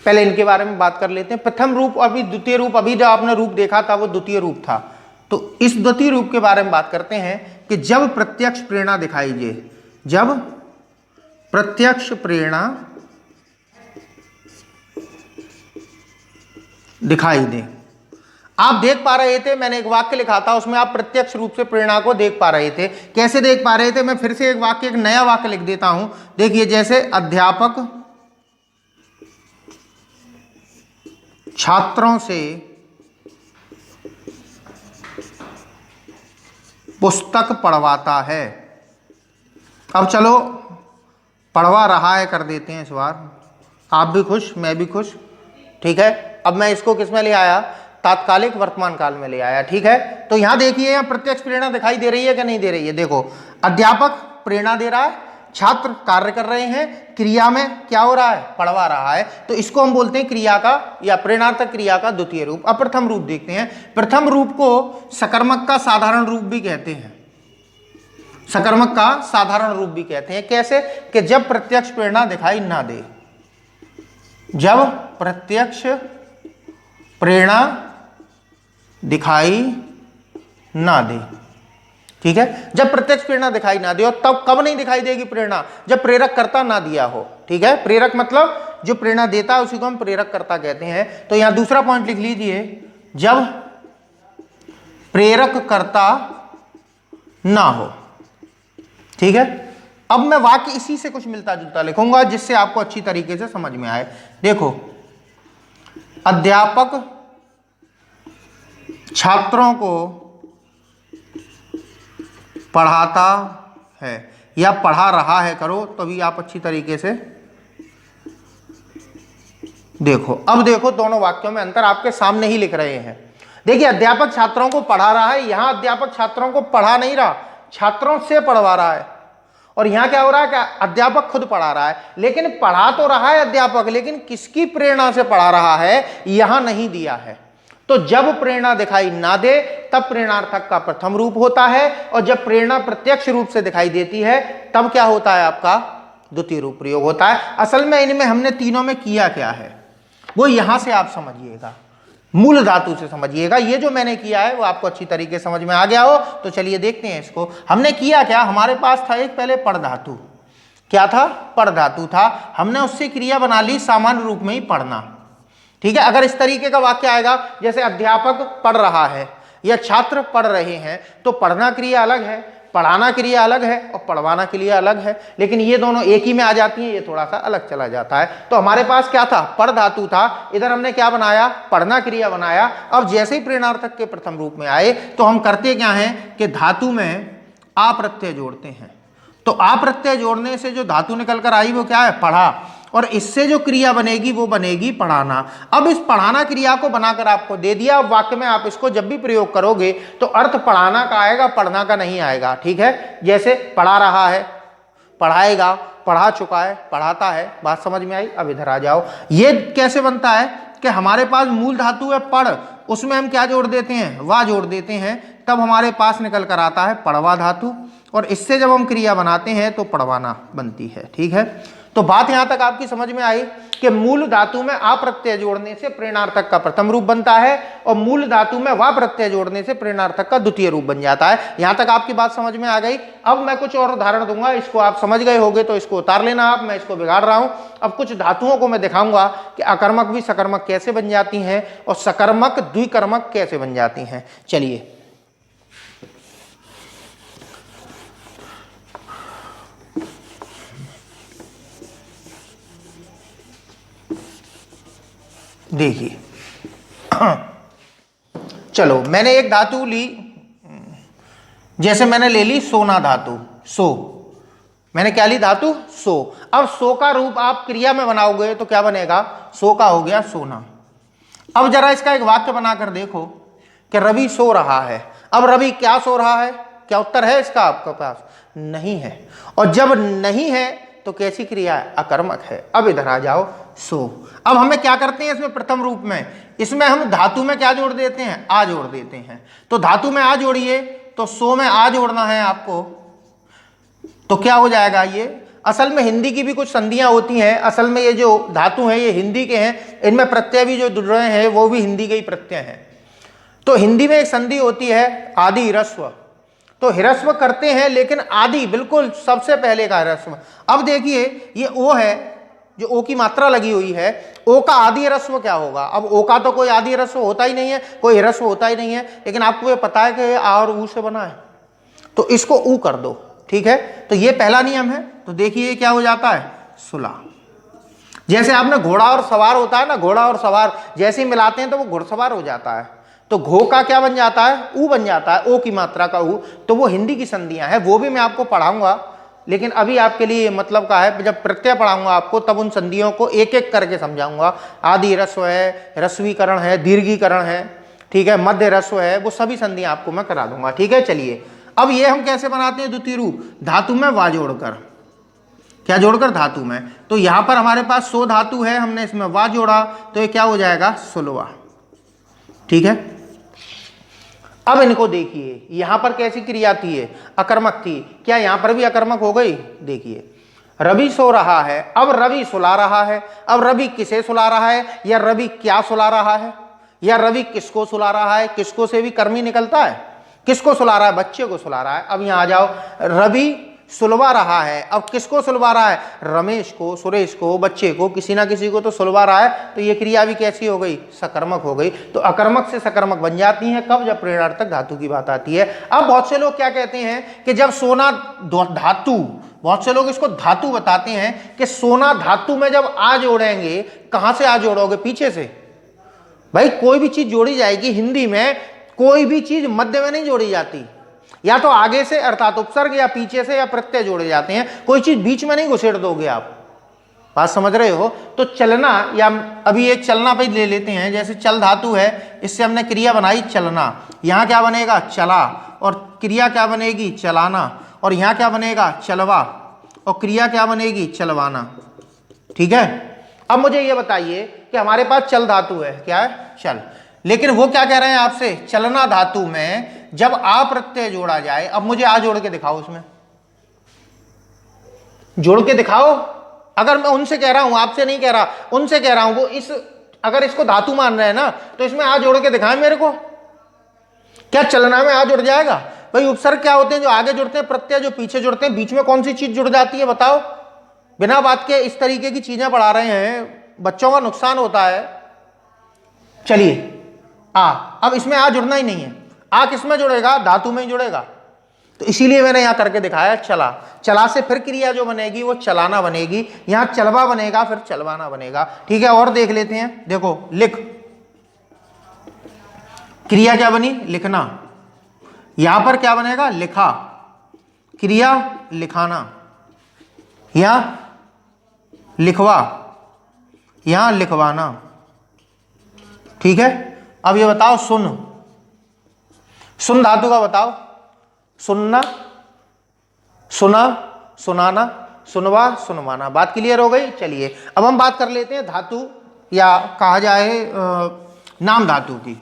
पहले इनके बारे में बात कर लेते हैं। प्रथम रूप और अभी द्वितीय रूप। अभी जो आपने रूप देखा था वो द्वितीय रूप था, तो इस द्वितीय रूप के बारे में बात करते हैं कि जब प्रत्यक्ष प्रेरणा दिखाई दे, जब प्रत्यक्ष प्रेरणा दिखाई दे। आप देख पा रहे थे, मैंने एक वाक्य लिखा था, उसमें आप प्रत्यक्ष रूप से प्रेरणा को देख पा रहे थे। कैसे देख पा रहे थे? मैं फिर से एक वाक्य, एक नया वाक्य लिख देता हूं। देखिए, जैसे अध्यापक छात्रों से पुस्तक पढ़वाता है। अब चलो पढ़वा रहा है कर देते हैं इस बार। आप भी खुश, मैं भी खुश। ठीक है, अब मैं इसको किस में ले आया? तात्कालिक वर्तमान काल में ले आया। ठीक है, तो यहां देखिए, यहां प्रत्यक्ष प्रेरणा दिखाई दे रही है कि नहीं दे रही है? देखो, अध्यापक प्रेरणा दे रहा है, छात्र कार्य कर रहे हैं, क्रिया में क्या हो रहा है? पढ़वा रहा है। तो इसको हम बोलते हैं क्रिया का या प्रेरणार्थक क्रिया का द्वितीय रूप। अब प्रथम रूप देखते हैं। प्रथम रूप को सकर्मक का साधारण रूप भी कहते हैं। सकर्मक का साधारण रूप भी कहते हैं। कैसे? कि जब प्रत्यक्ष प्रेरणा दिखाई ना दे, जब प्रत्यक्ष प्रेरणा दिखाई ना दे। ठीक है, जब प्रत्यक्ष प्रेरणा दिखाई ना दे। और तब कब नहीं दिखाई देगी प्रेरणा? जब प्रेरक कर्ता ना दिया हो। ठीक है, प्रेरक मतलब जो प्रेरणा देता है उसी को हम प्रेरक कर्ता कहते हैं। तो यहां दूसरा पॉइंट लिख लीजिए, जब प्रेरक कर्ता ना हो। ठीक है, अब मैं वाक्य इसी से कुछ मिलता जुलता लिखूंगा जिससे आपको अच्छी तरीके से समझ में आए। देखो, अध्यापक छात्रों को पढ़ाता है या पढ़ा रहा है करो, तभी आप अच्छी तरीके से देखो। अब देखो, दोनों वाक्यों में अंतर आपके सामने ही लिख रहे हैं। देखिए, अध्यापक छात्रों को पढ़ा रहा है, यहां अध्यापक छात्रों को पढ़ा नहीं रहा, छात्रों से पढ़वा रहा है। और यहां क्या हो रहा है? कि अध्यापक खुद पढ़ा रहा है, लेकिन पढ़ा तो रहा है अध्यापक, लेकिन किसकी प्रेरणा से पढ़ा रहा है यहां नहीं दिया है। तो जब प्रेरणा दिखाई ना दे तब प्रेरणार्थक का प्रथम रूप होता है, और जब प्रेरणा प्रत्यक्ष रूप से दिखाई देती है तब क्या होता है? आपका द्वितीय रूप प्रयोग होता है। असल में इनमें हमने तीनों में किया क्या है वो यहां से आप समझिएगा, मूल धातु से समझिएगा। ये जो मैंने किया है वो आपको अच्छी तरीके से समझ में आ गया हो तो चलिए देखते हैं इसको। हमने किया क्या? हमारे पास था एक पहले पढ़ धातु। क्या था? पढ़ धातु था। हमने उससे क्रिया बना ली सामान्य रूप में ही पढ़ना। ठीक है, अगर इस तरीके का वाक्य आएगा जैसे अध्यापक पढ़ रहा है या छात्र पढ़ रहे हैं, तो पढ़ना क्रिया अलग है, पढ़ाना क्रिया अलग है और पढ़वाना क्रिया अलग है। लेकिन ये दोनों एक ही में आ जाती हैं, ये थोड़ा सा अलग चला जाता है। तो हमारे पास क्या था? पढ़ धातु था, इधर हमने क्या बनाया? पढ़ना क्रिया बनाया। अब जैसे ही प्रेरणार्थक के प्रथम रूप में आए तो हम करते क्या हैं कि धातु में आ प्रत्यय जोड़ते हैं। तो आ प्रत्यय जोड़ने से जो धातु निकल कर आई वो क्या है? पढ़ा। और इससे जो क्रिया बनेगी वो बनेगी पढ़ाना। अब इस पढ़ाना क्रिया को बनाकर आपको दे दिया। अब वाक्य में आप इसको जब भी प्रयोग करोगे तो अर्थ पढ़ाना का आएगा, पढ़ना का नहीं आएगा। ठीक है, जैसे पढ़ा रहा है, पढ़ाएगा, पढ़ा चुका है, पढ़ाता है। बात समझ में आई? अब इधर आ जाओ। ये कैसे बनता है कि हमारे पास मूल धातु है पढ़, उसमें हम क्या जोड़ देते हैं? वाह जोड़ देते हैं, तब हमारे पास निकल कर आता है पढ़वा धातु। और इससे जब हम क्रिया बनाते हैं तो पढ़वाना बनती है। ठीक है, तो बात यहां तक आपकी समझ में आई कि मूल धातु में आ प्रत्यय जोड़ने से प्रेरणार्थक का प्रथम रूप बनता है और मूल धातु में वा प्रत्यय जोड़ने से प्रेरणार्थक का द्वितीय रूप बन जाता है। यहां तक आपकी बात समझ में आ गई। अब मैं कुछ और उदाहरण दूंगा, इसको आप समझ गए होंगे तो इसको उतार लेना आप, मैं इसको बिगाड़ रहा हूं। अब कुछ धातुओं को मैं दिखाऊंगा कि अकर्मक भी सकर्मक कैसे बन जाती हैं और सकर्मक द्विकर्मक कैसे बन जाती हैं। चलिए देखिए, चलो मैंने एक धातु ली, जैसे मैंने ले ली सोना धातु, सो मैंने क्या ली धातु सो। अब सो का रूप आप क्रिया में बनाओगे तो क्या बनेगा, सो का हो गया सोना। अब जरा इसका एक वाक्य बनाकर देखो कि रवि सो रहा है। अब रवि क्या सो रहा है, क्या उत्तर है इसका आपके पास, नहीं है। और जब नहीं है तो कैसी क्रिया है, अकर्मक है। अब इधर आ जाओ सो। अब हमें क्या करते हैं इसमें प्रथम रूप में, इसमें हम धातु में क्या जोड़ देते हैं, आ जोड़ देते हैं। तो धातु में आ जोड़िए, तो सो में आ जोड़ना है आपको, तो क्या हो जाएगा ये। असल में हिंदी की भी कुछ संधियां होती हैं, असल में ये जो धातु हैं ये हिंदी के हैं, इनमें प्रत्यय भी जो जुड़ रहे हैं वो भी हिंदी के ही प्रत्यय हैं। तो हिंदी में एक संधि होती है आदि ह्रस्व, तो ह्रस्व करते हैं लेकिन आदि बिल्कुल सबसे पहले का ह्रस्व। अब देखिए ये ओ है, जो ओ की मात्रा लगी हुई है, ओ का आदि ह्रस्व क्या होगा। अब ओ का तो कोई आदि ह्रस्व होता ही नहीं है, कोई ह्रस्व होता ही नहीं है, लेकिन आपको ये पता है कि आ और ऊ से बना है, तो इसको ऊ कर दो, ठीक है। तो ये पहला नियम है। तो देखिए क्या हो जाता है, सुला। जैसे आपने घोड़ा और सवार होता है ना, घोड़ा और सवार जैसे ही मिलाते हैं तो वो घुड़सवार हो जाता है। तो घो का क्या बन जाता है, ऊ बन जाता है, ओ की मात्रा का ऊ। तो वो हिंदी की संधियां हैं, वो भी मैं आपको पढ़ाऊंगा, लेकिन अभी आपके लिए मतलब का है, जब प्रत्यय पढ़ाऊंगा आपको तब उन संधियों को एक एक करके समझाऊंगा। आदि ह्रस्व है, ह्रस्वीकरण है, दीर्घीकरण है, ठीक है, मध्य ह्रस्व है, वो सभी संधियां आपको मैं करा दूंगा, ठीक है। चलिए अब ये हम कैसे बनाते हैं द्वितीय रूप, धातु में वा जोड़कर, क्या जोड़कर, धातु में। तो यहां पर हमारे पास सो धातु है, हमने इसमें वा जोड़ा, तो ये क्या हो जाएगा, सुलवा, ठीक है। अब इनको देखिए, यहां पर कैसी क्रिया थी, अकर्मक थी, क्या यहां पर भी अकर्मक हो गई। देखिए रवि सो रहा है, अब रवि सुला रहा है। अब रवि किसे सुला रहा है, या रवि क्या सुला रहा है, या रवि किसको सुला रहा है। किसको से भी कर्मी निकलता है, किसको सुला रहा है, बच्चे को सुला रहा है। अब यहां आ जाओ, रवि सुलवा रहा है, अब किसको सुलवा रहा है, रमेश को, सुरेश को, बच्चे को, किसी ना किसी को तो सुलवा रहा है। तो ये क्रिया भी कैसी हो गई, सकर्मक हो गई। तो अकर्मक से सकर्मक बन जाती हैं कब, जब प्रेरणार्थक धातु की बात आती है। अब बहुत से लोग क्या कहते हैं कि जब सोना धातु, बहुत से लोग इसको धातु बताते हैं कि सोना धातु में जब आ जोड़ेंगे, कहां से आ जोड़ोगे, पीछे से। भाई कोई भी चीज जोड़ी जाएगी हिंदी में, कोई भी चीज मध्य में नहीं जोड़ी जाती, या तो आगे से अर्थात उपसर्ग, या पीछे से, या प्रत्यय जोड़े जाते हैं। कोई चीज बीच में नहीं घुसेड़ दोगे आप, बात समझ रहे हो। तो चलना, या अभी एक चलना पे ले लेते हैं, जैसे चल धातु है, इससे हमने क्रिया बनाई चलना। यहां क्या बनेगा, चला, और क्रिया क्या बनेगी, चलाना। और यहां क्या बनेगा, चलवा, और क्रिया क्या बनेगी, चलवाना, ठीक है। अब मुझे ये बताइए कि हमारे पास चल धातु है, क्या है, चल, लेकिन वो क्या कह रहे हैं आपसे, चलना धातु में जब आ प्रत्यय जोड़ा जाए। अब मुझे आ जोड़ के दिखाओ, उसमें जोड़ के दिखाओ। अगर मैं उनसे कह रहा हूं, आपसे नहीं कह रहा, उनसे कह रहा हूं, वो इस अगर इसको धातु मान रहे हैं ना, तो इसमें आ जोड़ के दिखाएं मेरे को। क्या चलना में आ जुड़ जाएगा। भाई उपसर्ग क्या होते हैं, जो आगे जुड़ते हैं, प्रत्यय जो पीछे जुड़ते हैं, बीच में कौन सी चीज जुड़ जाती है बताओ। बिना बात के इस तरीके की चीजें पढ़ा रहे हैं, बच्चों का नुकसान होता है। चलिए आ, अब इसमें आ जुड़ना ही नहीं है, आ किस में जुड़ेगा, धातु में ही जुड़ेगा। तो इसीलिए मैंने यहां करके दिखाया चला। चला से फिर क्रिया जो बनेगी वो चलाना बनेगी, यहां चलवा बनेगा, फिर चलवाना बनेगा, ठीक है। और देख लेते हैं, देखो लिख, क्रिया क्या बनी, लिखना। यहां पर क्या बनेगा, लिखा, क्रिया लिखाना, यहां लिखवा, यहां लिखवाना, ठीक है। अब ये बताओ सुन, सुन धातु का बताओ, सुनना, सुना, सुनाना, सुनवा, सुनवाना। बात क्लियर हो गई। चलिए अब हम बात कर लेते हैं धातु, या कहा जाए नाम धातु की।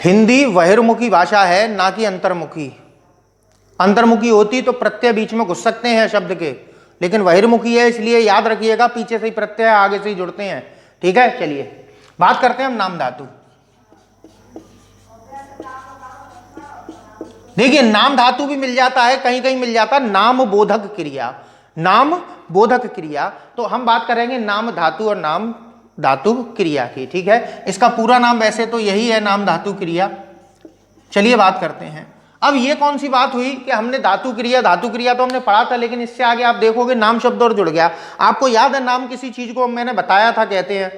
हिंदी बहिर्मुखी भाषा है, ना कि अंतर्मुखी। अंतर्मुखी होती तो प्रत्यय बीच में घुस सकते हैं शब्द के, लेकिन बहिर्मुखी है, इसलिए याद रखिएगा पीछे से ही प्रत्यय आगे से ही जुड़ते हैं। ठीक है, चलिए बात करते हैं हम नाम धातु। देखिए नाम धातु भी मिल जाता है, कहीं कहीं मिल जाता है नाम बोधक क्रिया, नाम बोधक क्रिया। तो हम बात करेंगे नाम धातु और नाम धातु क्रिया की। ठीक है, इसका पूरा नाम वैसे तो यही है, नाम धातु क्रिया। चलिए बात करते हैं। अब ये कौन सी बात हुई कि हमने धातु क्रिया तो हमने पढ़ा था, लेकिन इससे आगे आप देखोगे नाम शब्द और जुड़ गया। आपको याद है नाम किसी चीज को मैंने बताया था, कहते हैं,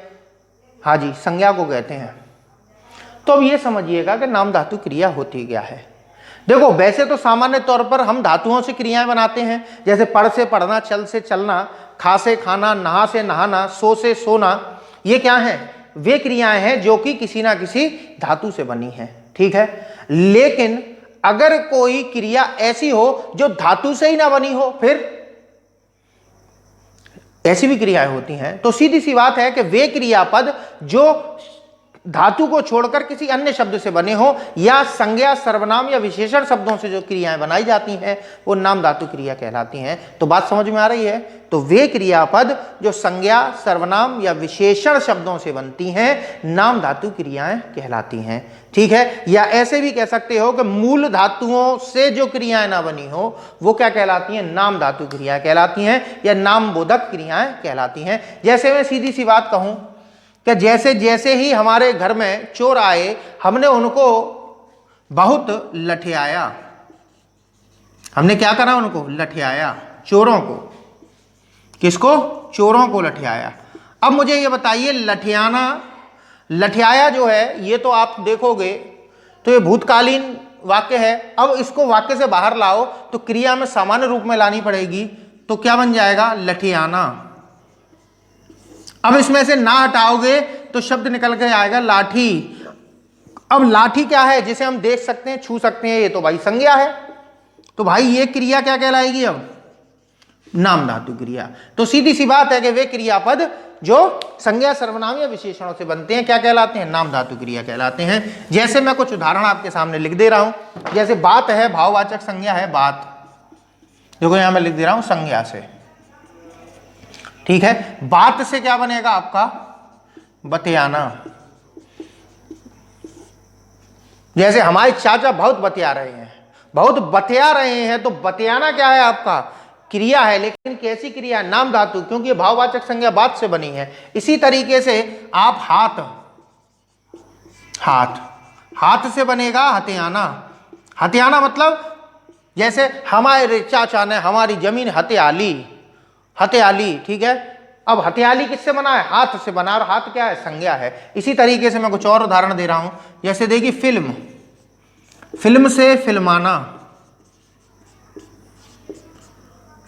हाँ जी, संज्ञा को कहते हैं। तो अब ये समझिएगा कि नाम धातु क्रिया होती क्या है। देखो वैसे तो सामान्य तौर पर हम धातुओं से क्रियाएं बनाते हैं, जैसे पढ़ से पढ़ना, चल से चलना, खा से खाना, नहा से नहाना, सो से सोना। ये क्या है? वे क्रियाएं हैं जो कि किसी ना किसी धातु से बनी है। ठीक है, लेकिन अगर कोई क्रिया ऐसी हो जो धातु से ही ना बनी हो, फिर ऐसी भी क्रियाएं होती हैं। तो सीधी सी बात है कि वे क्रियापद जो धातु को छोड़कर किसी अन्य शब्द से बने हो, या संज्ञा, सर्वनाम या विशेषण शब्दों से जो क्रियाएं बनाई जाती हैं, वो नाम धातु क्रिया कहलाती हैं। तो बात समझ में आ रही है? तो वे क्रियापद जो संज्ञा, सर्वनाम या विशेषण शब्दों से बनती हैं, नाम धातु क्रियाएं कहलाती हैं। ठीक है, या ऐसे भी कह सकते हो कि मूल धातुओं से जो क्रियाएं ना बनी हो, वो क्या कहलाती हैं? नाम धातु क्रिया कहलाती हैं, या नाम बोधक क्रियाएं कहलाती हैं। जैसे मैं सीधी सी बात कहूं कि जैसे जैसे ही हमारे घर में चोर आए, हमने उनको बहुत लठियाया। हमने क्या करा? उनको लठियाया, चोरों को। किसको? चोरों को लठियाया। अब मुझे ये बताइए, लठियाना, लठियाया जो है, ये तो आप देखोगे तो ये भूतकालीन वाक्य है। अब इसको वाक्य से बाहर लाओ तो क्रिया में सामान्य रूप में लानी पड़ेगी, तो क्या बन जाएगा? लठियाना। अब इसमें से ना हटाओगे तो शब्द निकल के आएगा लाठी। अब लाठी क्या है? जिसे हम देख सकते हैं, छू सकते हैं, ये तो भाई संज्ञा है। तो भाई ये क्रिया क्या कहलाएगी? अब नाम धातु क्रिया। तो सीधी सी बात है कि वे क्रियापद जो संज्ञा, सर्वनाम या विशेषणों से बनते हैं, क्या कहलाते हैं? नाम धातु क्रिया कहलाते हैं। जैसे मैं कुछ उदाहरण आपके सामने लिख दे रहा हूं। जैसे बात है, भाववाचक संज्ञा है बात, देखो यहां मैं लिख दे रहा हूं संज्ञा से। ठीक है, बात से क्या बनेगा आपका? बतियाना। जैसे हमारे चाचा बहुत बतिया रहे हैं, बहुत बतिया रहे हैं, तो बतियाना क्या है? आपका क्रिया है, लेकिन कैसी क्रिया? नाम धातु, क्योंकि भाववाचक संज्ञा बात से बनी है। इसी तरीके से आप हाथ, हाथ, हाथ से बनेगा हथियाना। हथियाना मतलब जैसे हमारे चाचा ने हमारी जमीन हथियाली, हथियाली। ठीक है, अब हथियाली किससे बना है? हाथ से बना, और हाथ क्या है? संज्ञा है। इसी तरीके से मैं कुछ और उदाहरण दे रहा हूं। जैसे देखिए फिल्म, फिल्म से फिल्माना,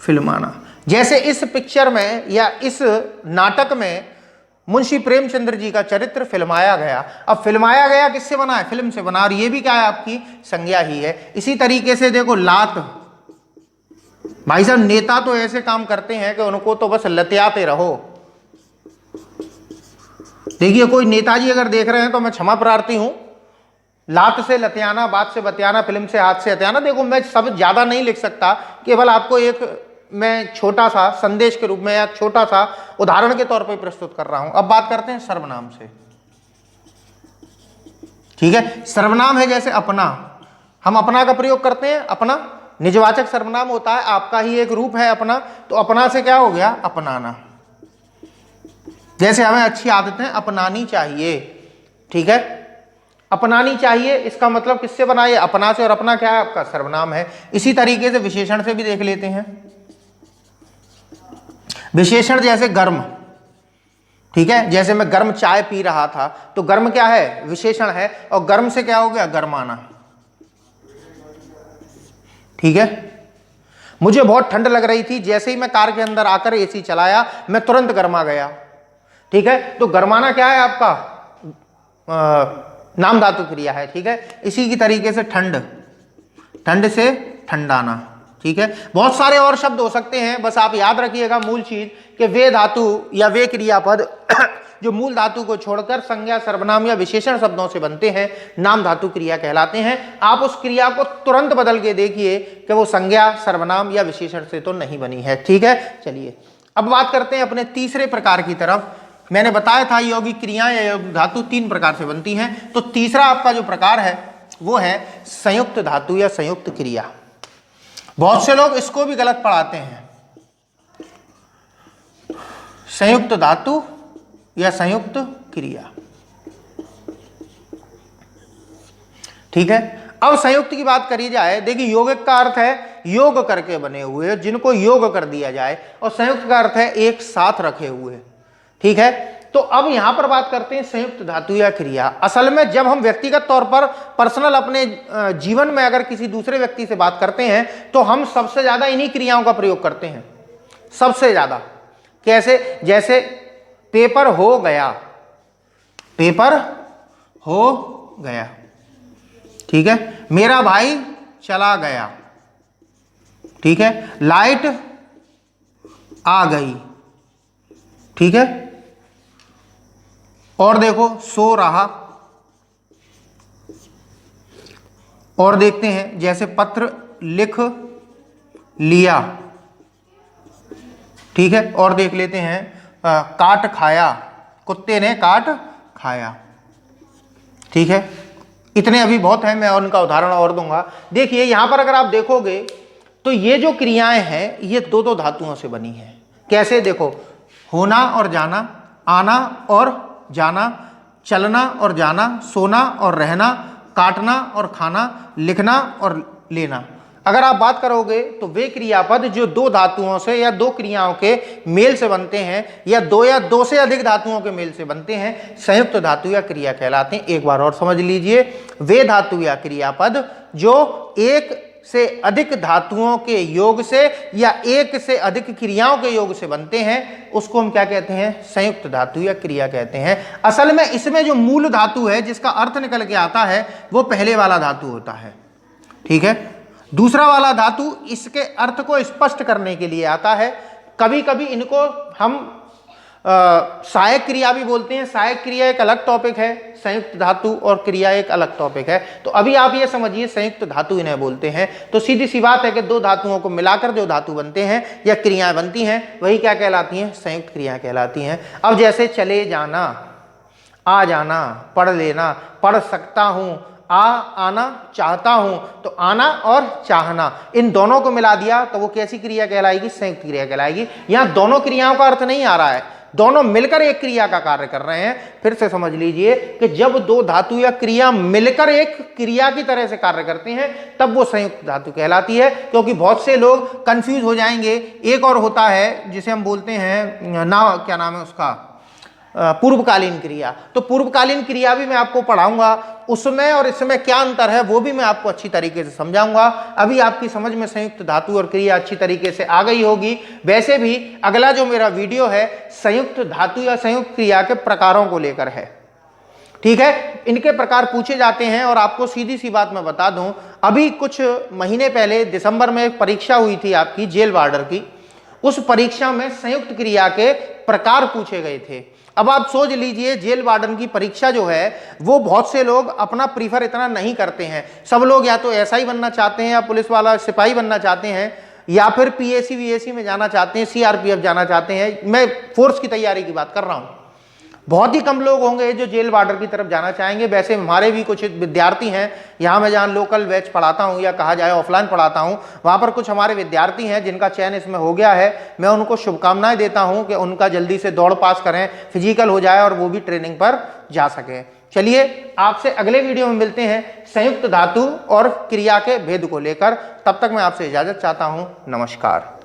फिल्माना। जैसे इस पिक्चर में या इस नाटक में मुंशी प्रेमचंद्र जी का चरित्र फिल्माया गया। अब फिल्माया गया किससे बना है? फिल्म से बना, और ये भी क्या है? आपकी संज्ञा ही है। इसी तरीके से देखो लात, भाई साहब नेता तो ऐसे काम करते हैं कि उनको तो बस लतियाते रहो। देखिए कोई नेताजी अगर देख रहे हैं तो मैं क्षमा प्रार्थी हूं। लात से लतियाना, बात से बतियाना, फिल्म से हाथ से हथियाना। देखो मैं सब ज्यादा नहीं लिख सकता, केवल आपको एक मैं छोटा सा संदेश के रूप में या छोटा सा उदाहरण के तौर पर प्रस्तुत कर रहा हूं। अब बात करते हैं सर्वनाम से। ठीक है, सर्वनाम है जैसे अपना, हम अपना का प्रयोग करते हैं। अपना निजवाचक सर्वनाम होता है, आपका ही एक रूप है अपना। तो अपना से क्या हो गया? अपनाना। जैसे हमें अच्छी आदतें अपनानी चाहिए। ठीक है, अपनानी चाहिए, इसका मतलब किससे बना? ये अपना से, और अपना क्या है? आपका सर्वनाम है। इसी तरीके से विशेषण से भी देख लेते हैं। विशेषण जैसे गर्म। ठीक है, जैसे मैं गर्म चाय पी रहा था, तो गर्म क्या है? विशेषण है, और गर्म से क्या हो गया? गर्माना। ठीक है, मुझे बहुत ठंड लग रही थी, जैसे ही मैं कार के अंदर आकर एसी चलाया, मैं तुरंत गर्मा गया। ठीक है, तो गर्माना क्या है? आपका नाम धातु क्रिया है। ठीक है, इसी की तरीके से ठंड, ठंड से ठंडाना। ठीक है, बहुत सारे और शब्द हो सकते हैं, बस आप याद रखिएगा मूल चीज कि वे धातु या वे क्रियापद जो मूल धातु को छोड़कर संज्ञा, सर्वनाम या विशेषण शब्दों से बनते हैं, नाम धातु क्रिया कहलाते हैं। आप उस क्रिया को तुरंत बदल के देखिए कि वो संज्ञा, सर्वनाम या विशेषण से तो नहीं बनी है। ठीक है, चलिए अब बात करते हैं अपने तीसरे प्रकार की तरफ। मैंने बताया था यौगिक क्रियाएं या यौगिक धातु 3 प्रकार से बनती हैं, तो तीसरा आपका जो प्रकार है वो है संयुक्त धातु या संयुक्त क्रिया। बहुत से लोग इसको भी गलत पढ़ाते हैं, संयुक्त धातु या संयुक्त क्रिया। ठीक है, अब संयुक्त की बात करी जाए, देखिए यौगिक का अर्थ है योग करके बने हुए, जिनको योग कर दिया जाए, और संयुक्त का अर्थ है एक साथ रखे हुए। ठीक है, तो अब यहां पर बात करते हैं संयुक्त धातु या क्रिया। असल में जब हम व्यक्तिगत तौर पर पर्सनल अपने जीवन में अगर किसी दूसरे व्यक्ति से बात करते हैं तो हम सबसे ज्यादा इन्हीं क्रियाओं का प्रयोग करते हैं, सबसे ज्यादा। कैसे? जैसे पेपर हो गया, पेपर हो गया। ठीक है, मेरा भाई चला गया। ठीक है, लाइट आ गई। ठीक है, और देखो सो रहा। और देखते हैं जैसे पत्र लिख लिया। ठीक है, और देख लेते हैं काट खाया, कुत्ते ने काट खाया। ठीक है, इतने अभी बहुत हैं, मैं उनका उदाहरण और दूंगा। देखिए यहां पर अगर आप देखोगे तो ये जो क्रियाएं हैं ये दो धातुओं से बनी है। कैसे? देखो, होना और जाना, आना और जाना, चलना और जाना, सोना और रहना, काटना और खाना, लिखना और लेना। अगर आप बात करोगे तो वे क्रियापद जो 2 धातुओं से या 2 क्रियाओं के मेल से बनते हैं, या 2 से अधिक धातुओं के मेल से बनते हैं, संयुक्त धातु या क्रिया कहलाते हैं। एक बार और समझ लीजिए, वे धातु या क्रियापद जो एक से अधिक धातुओं के योग से या एक से अधिक क्रियाओं के योग से बनते हैं, उसको हम क्या कहते हैं? संयुक्त धातु या क्रिया कहते हैं। असल में इसमें जो मूल धातु है जिसका अर्थ निकल के आता है वो पहले वाला धातु होता है। ठीक है, दूसरा वाला धातु इसके अर्थ को स्पष्ट करने के लिए आता है। कभी कभी इनको हम सहायक क्रिया भी बोलते हैं। सहायक क्रिया एक अलग टॉपिक है, संयुक्त धातु और क्रिया एक अलग टॉपिक है। तो अभी आप ये समझिए संयुक्त धातु इन्हें बोलते हैं। तो सीधी सी बात है कि 2 धातुओं को मिलाकर जो धातु बनते हैं या क्रियाएं बनती हैं वही क्या कहलाती हैं? संयुक्त क्रिया कहलाती हैं। अब जैसे चले जाना, आ जाना, पढ़ लेना, पढ़ सकता हूं, आना चाहता हूं, तो आना और चाहना इन दोनों को मिला दिया तो वो कैसी क्रिया कहलाएगी? संयुक्त क्रिया कहलाएगी। यहां दोनों क्रियाओं का अर्थ नहीं आ रहा है, दोनों मिलकर एक क्रिया का कार्य कर रहे हैं। फिर से समझ लीजिए कि जब 2 धातु या क्रिया मिलकर एक क्रिया की तरह से कार्य करते हैं तब वो संयुक्त धातु कहलाती है। क्योंकि बहुत से लोग कंफ्यूज हो जाएंगे। एक और होता है जिसे हम बोलते हैं ना, क्या नाम है उसका? पूर्वकालीन क्रिया। तो पूर्वकालीन क्रिया भी मैं आपको पढ़ाऊंगा, उसमें और इसमें क्या अंतर है वो भी मैं आपको अच्छी तरीके से समझाऊंगा। अभी आपकी समझ में संयुक्त धातु और क्रिया अच्छी तरीके से आ गई होगी। वैसे भी अगला जो मेरा वीडियो है संयुक्त धातु या संयुक्त क्रिया के प्रकारों को लेकर है। ठीक है, इनके प्रकार पूछे जाते हैं। और आपको सीधी सी बात मैं बता दूं, अभी कुछ महीने पहले दिसंबर में एक परीक्षा हुई थी आपकी जेल वार्डर की। उस परीक्षा में संयुक्त क्रिया के प्रकार पूछे गए थे। अब आप सोच लीजिए, जेल वार्डन की परीक्षा जो है वो बहुत से लोग अपना प्रीफर इतना नहीं करते हैं। सब लोग या तो एसआई बनना चाहते हैं, या पुलिस वाला सिपाही बनना चाहते हैं, या फिर पीएसी वीएसी में जाना चाहते हैं, सीआरपीएफ जाना चाहते हैं। मैं फोर्स की तैयारी की बात कर रहा हूँ। बहुत ही कम लोग होंगे जो जेल वार्डर की तरफ जाना चाहेंगे। वैसे हमारे भी कुछ विद्यार्थी हैं, यहाँ मैं जहाँ लोकल बैच पढ़ाता हूँ या कहा जाए ऑफलाइन पढ़ाता हूँ, वहाँ पर कुछ हमारे विद्यार्थी हैं जिनका चयन इसमें हो गया है। मैं उनको शुभकामनाएं देता हूँ कि उनका जल्दी से दौड़ पास करें, फिजिकल हो जाए और वो भी ट्रेनिंग पर जा सकें। चलिए आपसे अगले वीडियो में मिलते हैं संयुक्त धातु और क्रिया के भेद को लेकर। तब तक मैं आपसे इजाज़त चाहता हूँ। नमस्कार।